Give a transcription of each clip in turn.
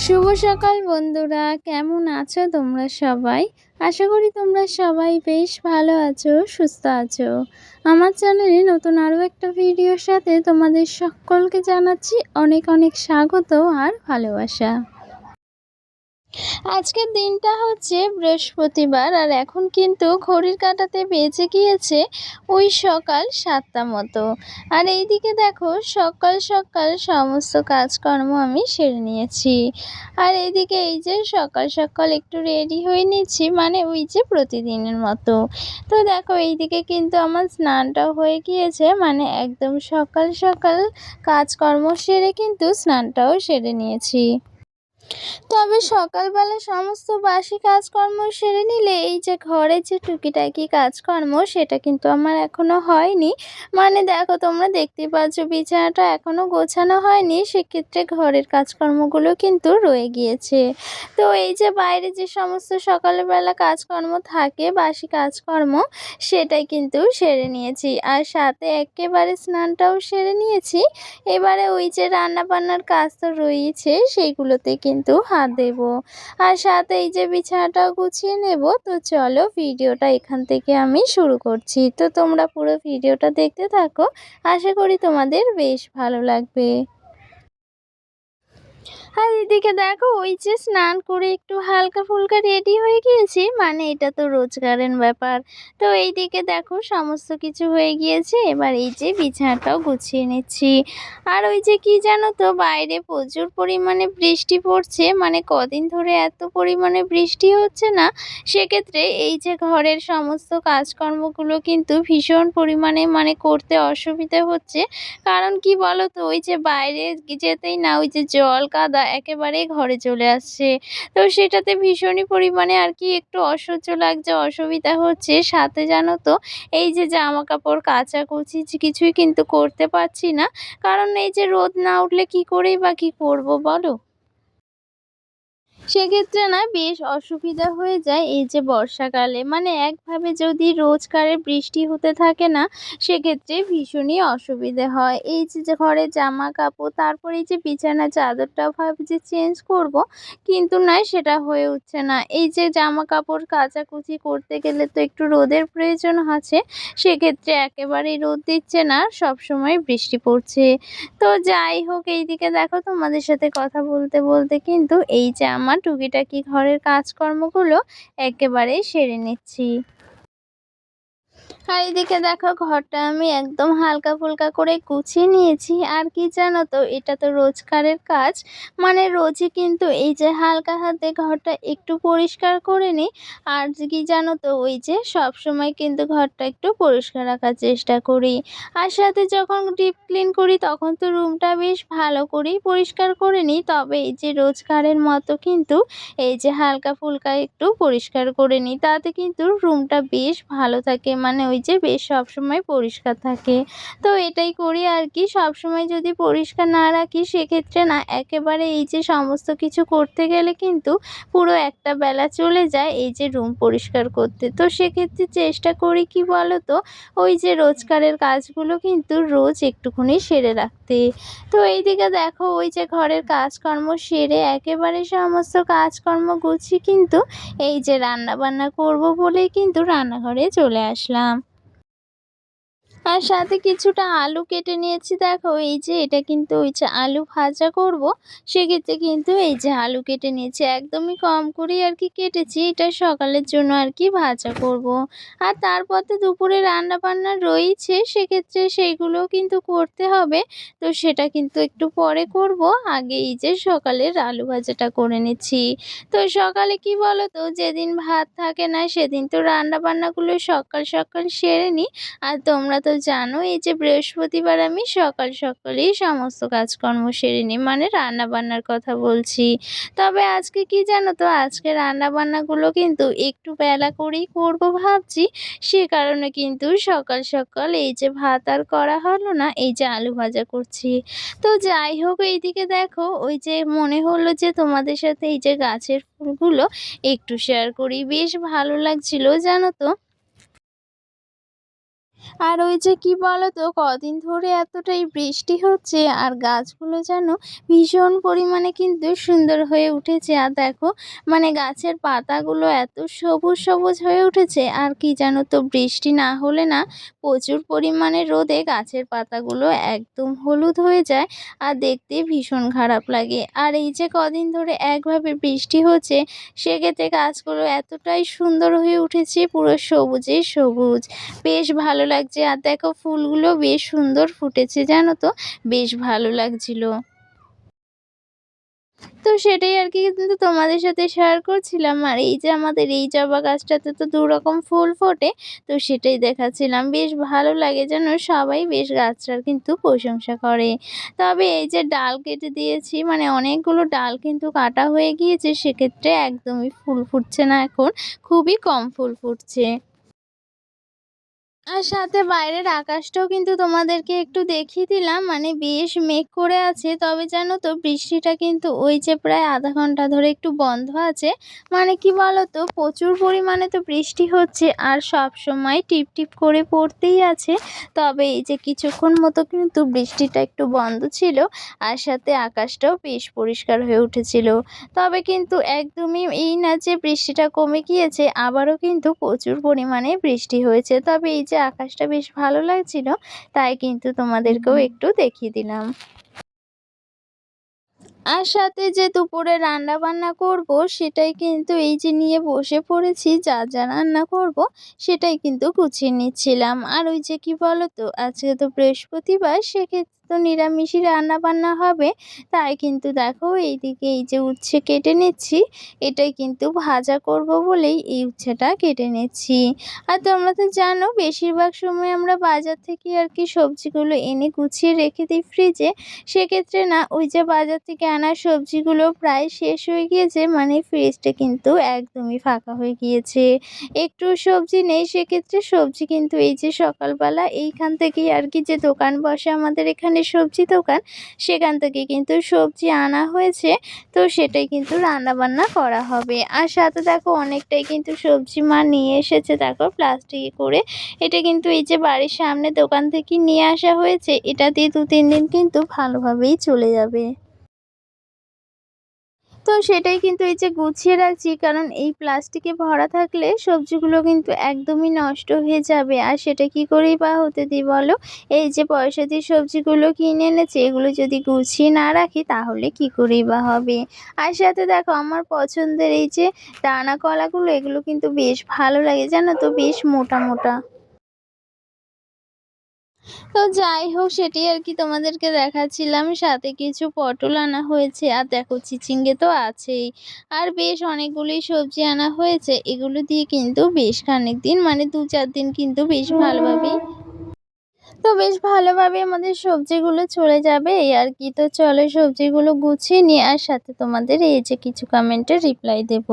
শুভ সকাল বন্ধুরা, কেমন আছো তোমরা সবাই? আশা করি তোমরা সবাই বেশ ভালো আছো, সুস্থ আছো। আমার চ্যানেলে নতুন আরও একটা ভিডিওর সাথে তোমাদের সকলকে জানাচ্ছি অনেক অনেক স্বাগত আর ভালোবাসা। আজকের দিনটা হচ্ছে বৃহস্পতিবার, আর এখন কিন্তু ঘড়ির কাঁটাতে বেজে গিয়েছে ওই সকাল 7টা মতো। আর এইদিকে দেখো সকাল সকাল সমস্ত কাজকর্ম আমি সেরে নিয়েছি। আর এইদিকে এই যে সকাল সকাল একটু রেডি হয়ে নিচ্ছি, মানে ওই যে প্রতিদিনের মতো। তো দেখো এইদিকে কিন্তু আমার স্নানটাও হয়ে গিয়েছে, মানে একদম সকাল সকাল কাজকর্ম সেরে কিন্তু স্নানটাও সেরে নিয়েছি। তবে সকালবেলা সমস্ত বাসি কাজকর্ম সেরে নিলে এই যে ঘরের যে টুকিটাকি কাজকর্ম সেটা কিন্তু আমার এখনো হয়নি। মানে দেখো তোমরা দেখতেই পাচ্ছ বিছানাটা এখনো গোছানো হয়নি, সেক্ষেত্রে ঘরের কাজকর্মগুলো কিন্তু রয়ে গিয়েছে। তো এই যে বাইরে যে সমস্ত সকালবেলা কাজকর্ম থাকে বাসি কাজকর্ম সেটাই কিন্তু সেরে নিয়েছি, আর সাথে একেবারে স্নানটাও সেরে নিয়েছি। এবারে ওই যে রান্নাবান্নার কাজ তো রয়েছে, সেইগুলোতে কিন্তু হাত দেব, আর সাথে এই যে বিছানাটাও গুছিয়ে নেব। তো চলো ভিডিওটা এখান থেকে আমি শুরু করছি। তো তোমরা পুরো ভিডিওটা দেখতে থাকো, আশা করি তোমাদের বেশ ভালো লাগবে। আর এদিকে দেখো ওই যে স্নান করে একটু হালকা ফুলকা রেডি হয়ে গিয়েছি, মানে এটা তো রোজগারের ব্যাপার। তো এইদিকে দেখো সমস্ত কিছু হয়ে গিয়েছে, এবার এই যে বিছানাটাও গুছিয়ে নিচ্ছি। আর ওই যে কি জানো তো, বাইরে প্রচুর পরিমাণে বৃষ্টি পড়ছে, মানে কদিন ধরে এত পরিমাণে বৃষ্টি হচ্ছে না, সেক্ষেত্রে এই যে ঘরের সমস্ত কাজকর্মগুলো কিন্তু ভীষণ পরিমাণে মানে করতে অসুবিধা হচ্ছে। কারণ কি বলো তো, ওই যে বাইরে যেতেই না ওই যে জল কাদা একেবারেই ঘরে চলে আসছে। তো সেটাতে ভীষণই পরিমাণে আর কি একটু অসহ্য লাগছে, অসুবিধা হচ্ছে। সাথে জানো তো এই যে জামাকাপড় কাচাকুচি কিছুই কিন্তু করতে পারছি না। কারণ এই যে রোদ না উঠলে কি করেই বা কি করব বলো? সেক্ষেত্রে না বেশ অসুবিধা হয়ে যায় এই যে বর্ষাকালে, মানে একভাবে যদি রোজকারের বৃষ্টি হতে থাকে না, সেক্ষেত্রে ভীষণই অসুবিধে হয়। এই যে ঘরে জামা কাপড়, তারপরে এই যে বিছানার চাদরটাও ভাবি যে চেঞ্জ করব, কিন্তু না সেটা হয়ে উঠছে না। এই যে জামা কাপড় কাচাকুচি করতে গেলে তো একটু রোদের প্রয়োজন আছে, সেক্ষেত্রে একেবারেই রোদ দিচ্ছে না, সবসময় বৃষ্টি পড়ছে। তো যাই হোক, এইদিকে দেখো তোমাদের সাথে কথা বলতে বলতে কিন্তু এই যে আমার টুকিটাকি ঘরের কাজকর্মগুলো একেবারেই সেরে নিচ্ছি। আর এদিকে দেখো ঘরটা আমি একদম হালকা ফুলকা করে গুছিয়ে নিয়েছি। আর কি জানো তো, এটা তো রোজকারের কাজ, মানে রোজই কিন্তু এই যে হালকা হাতে ঘরটা একটু পরিষ্কার করে নিই। আর কি জানো তো, ওই যে সব সময় কিন্তু ঘরটা একটু পরিষ্কার রাখার চেষ্টা করি। আর সাথে যখন ডিপ ক্লিন করি তখন তো রুমটা বেশ ভালো করেই পরিষ্কার করে নিই। তবে এই যে রোজকারের মতো কিন্তু এই যে হালকা ফুলকা একটু পরিষ্কার করে নিই, তাতে কিন্তু রুমটা বেশ ভালো থাকে, মানে ওই যে বেশ সবসময় পরিষ্কার থাকে। তো এটাই করি আর কি, সবসময় যদি পরিষ্কার না রাখি সেক্ষেত্রে না একেবারে এই যে সমস্ত কিছু করতে গেলে কিন্তু পুরো একটা বেলা চলে যায় এই যে রুম পরিষ্কার করতে। তো সেক্ষেত্রে চেষ্টা করি কি বলো তো, ওই যে রোজকারের কাজগুলো কিন্তু রোজ একটুখানি সেরে রাখতে। তো এইদিকে দেখো ওই যে ঘরের কাজকর্ম সেরে একেবারে সমস্ত কাজকর্ম গুছিয়ে কিন্তু এই যে রান্না বান্না করব বলেই কিন্তু রান্নাঘরে চলে আসলাম। আর সাথে কিছুটা আলু কেটে নিয়েছি, দেখো এই যে এটা কিন্তু ওই যে আলু ভাজা করব, সেক্ষেত্রে কিন্তু এই যে আলু কেটে নিয়েছি একদমই কম করেই আর কি কেটেছি, এটা সকালের জন্য আর কি ভাজা করব। আর তারপর তো দুপুরে রান্না বান্না রয়েছে, সেক্ষেত্রে সেইগুলোও কিন্তু করতে হবে। তো সেটা কিন্তু একটু পরে করব, আগে এই যে সকালের আলু ভাজাটা করে নিচ্ছি। তো সকালে কি বলো তো, যেদিন ভাত থাকে না সেদিন তো রান্না বান্নাগুলো সকাল সকাল সেরে নিই। আর তোমরা তো জানো এই যে বৃহস্পতিবার আমি সকাল সকালেই সমস্ত কাজকর্ম সেরে নিই, মানে রান্না বান্নার কথা বলছি। তবে আজকে কি জানো তো, আজকে রান্না বান্নাগুলো কিন্তু একটু বেলা করেই করব ভাবছি, সে কারণে কিন্তু সকাল সকাল এই যে ভাত আর করা হলো না, এই যে আলু ভাজা করছি। তো যাই হোক, এইদিকে দেখো ওই যে মনে হলো যে তোমাদের সাথে এই যে গাছের ফুলগুলো একটু শেয়ার করি, বেশ ভালো লাগছিল জানো তো। আর ওই যে কি বলতো, কদিন ধরে এতটাই বৃষ্টি হচ্ছে আর গাছগুলো যেন ভীষণ পরিমাণে কিন্তু সুন্দর হয়ে উঠেছে। আর দেখো, মানে গাছের পাতাগুলো এত সবুজ সবুজ হয়ে উঠেছে। আর কি জানো তো, বৃষ্টি না হলে না প্রচুর পরিমাণে রোদে গাছের পাতাগুলো একদম হলুদ হয়ে যায় আর দেখতে ভীষণ খারাপ লাগে। আর এই যে কদিন ধরে একভাবে বৃষ্টি হচ্ছে, সেক্ষেত্রে গাছগুলো এতটাই সুন্দর হয়ে উঠেছে, পুরো সবুজে সবুজ, বেশ ভালো লাগছে। আর দেখো, ফুলগুলো বেশ সুন্দর ফুটেছে জানো তো, বেশ ভালো লাগছিল। তো সেটাই আর কি কিন্তু তোমাদের সাথে শেয়ার করছিলাম। আর এই যে আমাদের এই জবা গাছটাতে তো ২ রকম ফুল ফোটে। তো সেটাই দেখাচ্ছিলাম। বেশ ভালো লাগে যেন, সবাই বেশ গাছটার কিন্তু প্রশংসা করে। তবে এই যে ডাল কেটে দিয়েছি, মানে অনেকগুলো ডাল কিন্তু কাটা হয়ে গিয়েছে, সেক্ষেত্রে একদমই ফুল ফুটছে না এখন। খুবই কম ফুল ফুটছে। আর সাথে বাইরের আকাশটাও কিন্তু তোমাদেরকে একটু দেখিয়ে দিলাম। মানে বেশ মেঘ করে আছে। তবে জানো তো, বৃষ্টিটা কিন্তু ওই যে প্রায় আধা ঘন্টা ধরে একটু বন্ধ আছে। মানে কি বলতো, প্রচুর পরিমাণে তো বৃষ্টি হচ্ছে আর সবসময় টিপ টিপ করে পড়তেই আছে। তবে এই যে কিছুক্ষণ মতো কিন্তু বৃষ্টিটা একটু বন্ধ ছিল। আর সাথে আকাশটাও বেশ পরিষ্কার হয়ে উঠেছিল। তবে কিন্তু একদমই এই না যে বৃষ্টিটা কমে গিয়েছে, আবারও কিন্তু প্রচুর পরিমাণে বৃষ্টি হয়েছে। তবে এই যে আকাশটা বেশ ভালো লাগছিল, তাই কিন্তু তোমাদেরকেও একটু দেখিয়ে দিলাম। আর সাথে যে দুপুরে রান্না বান্না করব, সেটাই কিন্তু এই যে নিয়ে বসে পড়েছি। যা যা রান্না করব সেটাই কিন্তু গুছিয়ে নিচ্ছিলাম। আর ওই যে কি বলতো, আজকে তো বৃহস্পতিবার, সেক্ষেত্রে তো নিরামিষই রান্না বান্না হবে। তাই কিন্তু দেখো, এইদিকে এই যে উচ্ছে কেটে নিচ্ছি, এটাই কিন্তু ভাজা করব বলেই এই উচ্ছেটা কেটে নিচ্ছি। আর তোমরা তো জানো, বেশিরভাগ সময় আমরা বাজার থেকে আর কি সবজিগুলো এনে গুছিয়ে রেখে দিই ফ্রিজে। সেক্ষেত্রে না, ওই যে বাজার থেকে আনা সবজিগুলো প্রায় শেষ হয়ে গিয়েছে, মানে ফ্রিজটা কিন্তু একদমই ফাঁকা হয়ে গিয়েছে। একটু সবজি নেই, সেক্ষেত্রে সবজি কিন্তু এই যে সকালবেলা এইখান থেকেই আর কি, যে দোকান বসে আমাদের এখানে সবজি দোকান, সেখান থেকে কিন্তু সবজি আনা হয়েছে। তো সেটাই কিন্তু রান্নাবান্না করা হবে। আর সাথে দেখো, অনেকটাই কিন্তু সবজি মা নিয়ে এসেছে, দেখো প্লাস্টিকে করে। এটা কিন্তু এই যে বাড়ির সামনে দোকান থেকে নিয়ে আসা হয়েছে, এটা দিয়ে ২-৩ দিন কিন্তু ভালোভাবেই চলে যাবে। তো সেটাই কিন্তু এই যে গুছিয়ে রাখছি, কারণ এই প্লাস্টিকে ভরা থাকলে সবজিগুলো কিন্তু একদমই নষ্ট হয়ে যাবে। আর সেটা কি করেই বা হতে দিই বলো? এই যে পয়সা দিয়ে সবজিগুলো কিনে এনেছি, এগুলো যদি গুছিয়ে না রাখি তাহলে কি করেই বা হবে? আর সাথে দেখো, আমার পছন্দের এই যে দানা কলাগুলো, এগুলো কিন্তু বেশ ভালো লাগে জানো তো, বেশ মোটা মোটা। তো যাই হোক, সেটাই আর কি তোমাদেরকে দেখাচ্ছিলাম। সাথে কিছু পটল আনা হয়েছে, আর দেখো চিচিঙ্গে তো আছেই। আর বেশ অনেকগুলোই সবজি আনা হয়েছে। এগুলো দিয়ে কিন্তু বেশ খানিক দিন, মানে ২-৪ দিন কিন্তু বেশ ভালোভাবে আমাদের সবজিগুলো চলে যাবে, এই আর কি। তো চলো, সবজিগুলো গুছিয়ে নিয়ে আর সাথে তোমাদের এই যে কিছু কমেন্টের রিপ্লাই দেব।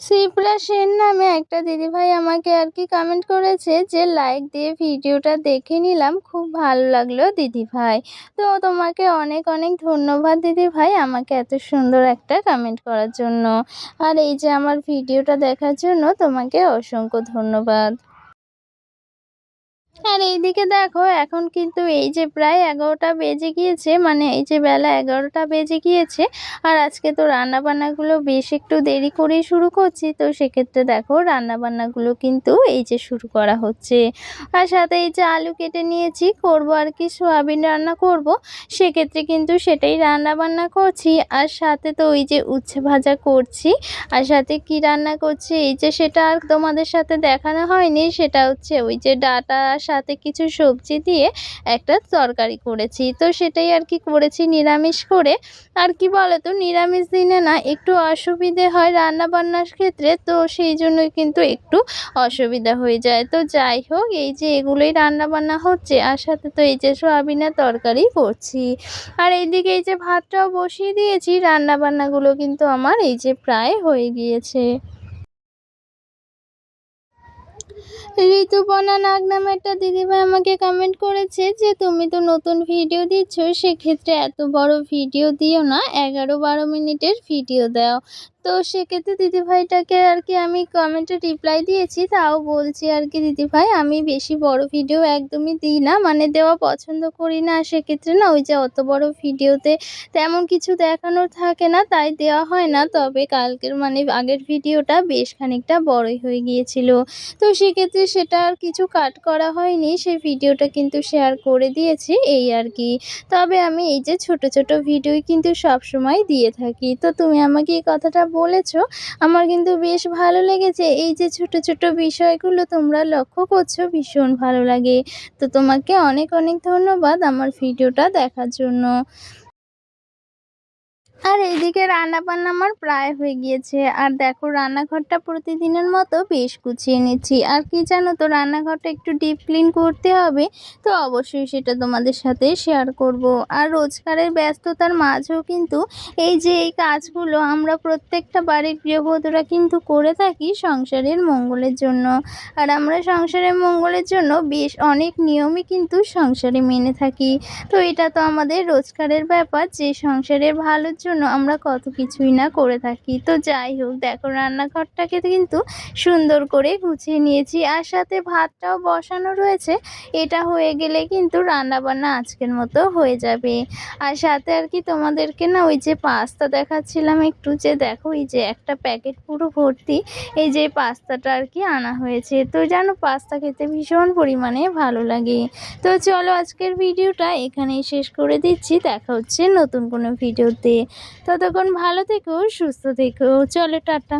শিপ্রা সেন নামে একটা দিদিভাই আমাকে আর কি কমেন্ট করেছে যে, লাইক দিয়ে ভিডিওটা দেখে নিলাম, খুব ভালো লাগলো দিদিভাই। তো তোমাকে অনেক অনেক ধন্যবাদ দিদিভাই, আমাকে এত সুন্দর একটা কমেন্ট করার জন্য। আর এই যে আমার ভিডিওটা দেখার জন্য তোমাকে অসংখ্য ধন্যবাদ। আর এইদিকে দেখো, এখন কিন্তু এই যে প্রায় ১১টা বেজে গিয়েছে, মানে এই যে বেলা ১১টা বেজে গিয়েছে। আর আজকে তো রান্নাবান্নাগুলো বেশ একটু দেরি করেই শুরু করছি। তো সেক্ষেত্রে দেখো, রান্নাবান্নাগুলো কিন্তু এই যে শুরু করা হচ্ছে। আর সাথে এই যে আলু কেটে নিয়েছি, করব আর কি সোয়াবিন রান্না করব। সেক্ষেত্রে কিন্তু সেটাই রান্নাবান্না করছি। আর সাথে তো ওই যে উচ্ছে ভাজা করছি। আর সাথে কি রান্না করছি, এই যে সেটা আর তোমাদের সাথে দেখানো হয়নি। সেটা হচ্ছে ওই যে ডাঁটা সাথে কিছু সবজি দিয়ে একটা তরকারি করেছি। তো সেটাই আর কি করেছি নিরামিষ করে। আর কি বলতো, নিরামিষ দিনে না একটু অসুবিধে হয় রান্নাবান্নার ক্ষেত্রে, তো সেই জন্যই কিন্তু একটু অসুবিধা হয়ে যায়। তো যাই হোক, এই যে এগুলোই রান্নাবান্না হচ্ছে, আর সাথে তো এই যে সয়াবিনের তরকারি করছি। আর এইদিকে এই যে ভাতটাও বসিয়ে দিয়েছি, রান্নাবান্নাগুলো কিন্তু আমার এই যে প্রায় হয়ে গিয়েছে। ঋতুপর্ণা নাগ নামে একটা দিদিভাই আমাকে কমেন্ট করেছে যে, তুমি তো নতুন ভিডিও দিচ্ছ, সেক্ষেত্রে এত বড় ভিডিও দিও না, ১১-১২ মিনিটের ভিডিও দাও। তো সেক্ষেত্রে দিদিভাইটাকে আর কি আমি কমেন্টে রিপ্লাই দিয়েছি। তাও বলছি আর কি, দিদিভাই আমি বেশি বড় ভিডিও একদমই দিই না, মানে দেওয়া পছন্দ করি না। সেক্ষেত্রে না ওই যে অত বড় ভিডিওতে তেমন কিছু দেখানোর থাকে না, তাই দেওয়া হয় না। তবে কালকের মানে আগের ভিডিওটা বেশ খানিকটা বড়ই হয়ে গিয়েছিল। তো সেক্ষেত্রে সেটা আর কিছু কাট করা হয়নি। সেই ভিডিওটা কিন্তু শেয়ার করে দিয়েছি এই আর কি। তবে আমি এই যে ছোট, ছোট ভিডিওই কিন্তু সবসময় দিয়ে থাকি। তো তুমি আমাকে এই কথাটা বলেছ, আমার কিন্তু বেশ ভালো লেগেছে। এই যে ছোট, ছোট বিষয়গুলো তোমরা লক্ষ্য করছো, ভীষণ ভালো লাগে। তো তোমাকে অনেক, অনেক ধন্যবাদ আমার ভিডিওটা দেখার জন্য। আর এইদিকে রান্নাবান্না আমার প্রায় হয়ে গিয়েছে। আর দেখো রান্নাঘরটা প্রতিদিনের মতো বেশ গুছিয়ে নিচ্ছি। আর কি জানো তো, রান্নাঘরটা একটু ডিপ ক্লিন করতে হবে। তো অবশ্যই সেটা তোমাদের সাথে শেয়ার করব। আর রোজগারের ব্যস্ততার মাঝেও কিন্তু এই যে এই কাজগুলো আমরা প্রত্যেকটা বাড়ির গৃহবধূরা কিন্তু করে থাকি সংসারের মঙ্গলের জন্য। আর আমরা সংসারের মঙ্গলের জন্য বেশ অনেক নিয়মই কিন্তু সংসারে মেনে থাকি। তো এটা তো আমাদের রোজগারের ব্যাপার যে সংসারের ভালোর জন্য আমরা কত কিছুই না করে থাকি। তো যাই হোক, দেখো রান্নাঘরটাকে কিন্তু সুন্দর করে গুছিয়ে নিয়েছি। আর সাথে ভাতটাও বসানো রয়েছে। এটা হয়ে গেলে কিন্তু রান্নাবান্না আজকের মতো হয়ে যাবে। আর সাথে আর কি তোমাদেরকে না ওই যে পাস্তা দেখাচ্ছিলাম একটু, যে দেখো এই যে একটা প্যাকেট পুরো ভর্তি এই যে পাস্তাটা আর কি আনা হয়েছে। তো জানো পাস্তা খেতে ভীষণ পরিমাণে ভালো লাগে। তো চলো আজকের ভিডিওটা এখানেই শেষ করে দিচ্ছি। দেখা হচ্ছে নতুন কোনো ভিডিওতে। ততক্ষণ ভালো থেকো, সুস্থ থেকো। চলো টাটা।